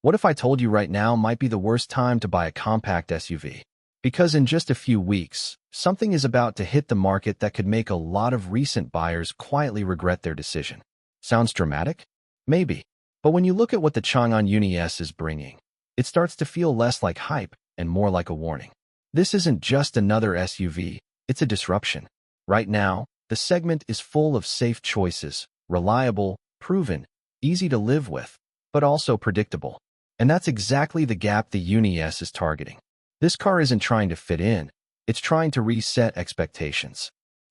What if I told you right now might be the worst time to buy a compact SUV? Because in just a few weeks, something is about to hit the market that could make a lot of recent buyers quietly regret their decision. Sounds dramatic? Maybe. But when you look at what the Changan UNI-S is bringing, it starts to feel less like hype and more like a warning. This isn't just another SUV, it's a disruption. Right now, the segment is full of safe choices, reliable, proven, easy to live with, but also predictable. And that's exactly the gap the UNI-S is targeting. This car isn't trying to fit in, it's trying to reset expectations.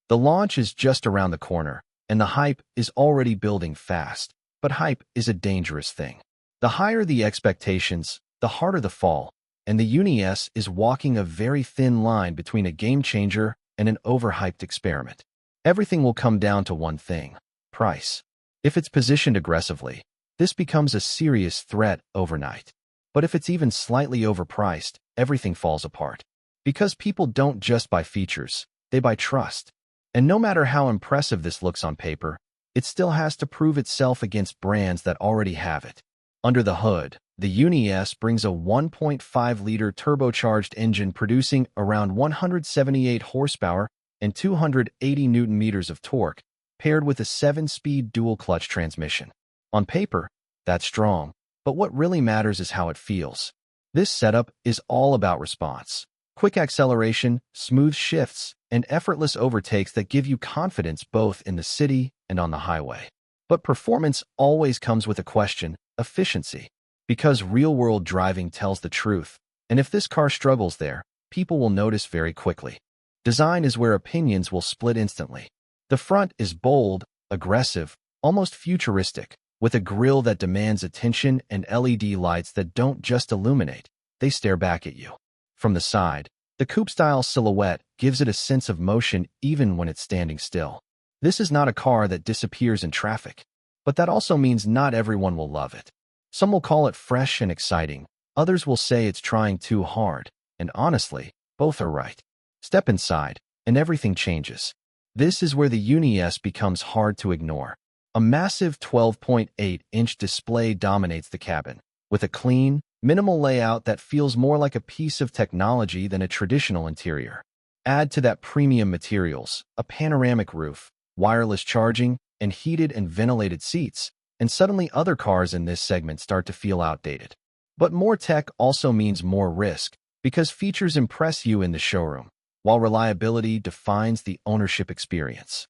The launch is just around the corner, and the hype is already building fast. But hype is a dangerous thing. The higher the expectations, the harder the fall, and the UNI-S is walking a very thin line between a game-changer and an overhyped experiment. Everything will come down to one thing: price. If it's positioned aggressively, this becomes a serious threat overnight. But if it's even slightly overpriced, everything falls apart. Because people don't just buy features, they buy trust. And no matter how impressive this looks on paper, it still has to prove itself against brands that already have it. Under the hood, the UNI-S brings a 1.5-liter turbocharged engine producing around 178 horsepower and 280 Nm of torque, paired with a 7-speed dual-clutch transmission. On paper, that's strong, but what really matters is how it feels. This setup is all about response. Quick acceleration, smooth shifts, and effortless overtakes that give you confidence both in the city and on the highway. But performance always comes with a question: efficiency. Because real-world driving tells the truth, and if this car struggles there, people will notice very quickly. Design is where opinions will split instantly. The front is bold, aggressive, almost futuristic, with a grille that demands attention and LED lights that don't just illuminate, they stare back at you. From the side, the coupe-style silhouette gives it a sense of motion even when it's standing still. This is not a car that disappears in traffic, but that also means not everyone will love it. Some will call it fresh and exciting, others will say it's trying too hard, and honestly, both are right. Step inside, and everything changes. This is where the UNI-S becomes hard to ignore. A massive 12.8-inch display dominates the cabin, with a clean, minimal layout that feels more like a piece of technology than a traditional interior. Add to that premium materials, a panoramic roof, wireless charging, and heated and ventilated seats, and suddenly other cars in this segment start to feel outdated. But more tech also means more risk, because features impress you in the showroom, while reliability defines the ownership experience.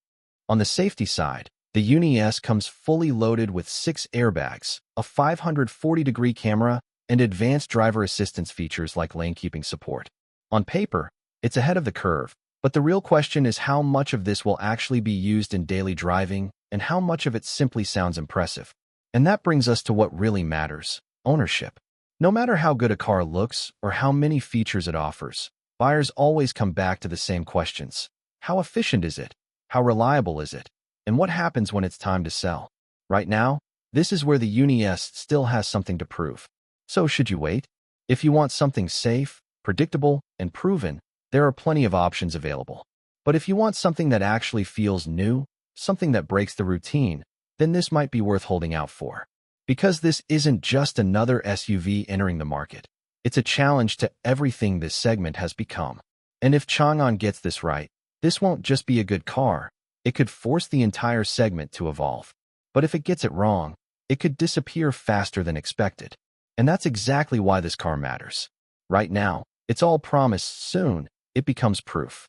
On the safety side, the UNI-S comes fully loaded with 6 airbags, a 540-degree camera, and advanced driver assistance features like lane-keeping support. On paper, it's ahead of the curve, but the real question is how much of this will actually be used in daily driving and how much of it simply sounds impressive. And that brings us to what really matters: ownership. No matter how good a car looks or how many features it offers, buyers always come back to the same questions. How efficient is it? How reliable is it? And what happens when it's time to sell? Right now, this is where the UNI-S still has something to prove. So should you wait? If you want something safe, predictable, and proven, there are plenty of options available. But if you want something that actually feels new, something that breaks the routine, then this might be worth holding out for. Because this isn't just another SUV entering the market. It's a challenge to everything this segment has become. And if Changan gets this right, this won't just be a good car, it could force the entire segment to evolve. But if it gets it wrong, it could disappear faster than expected. And that's exactly why this car matters. Right now, it's all promise. Soon, it becomes proof.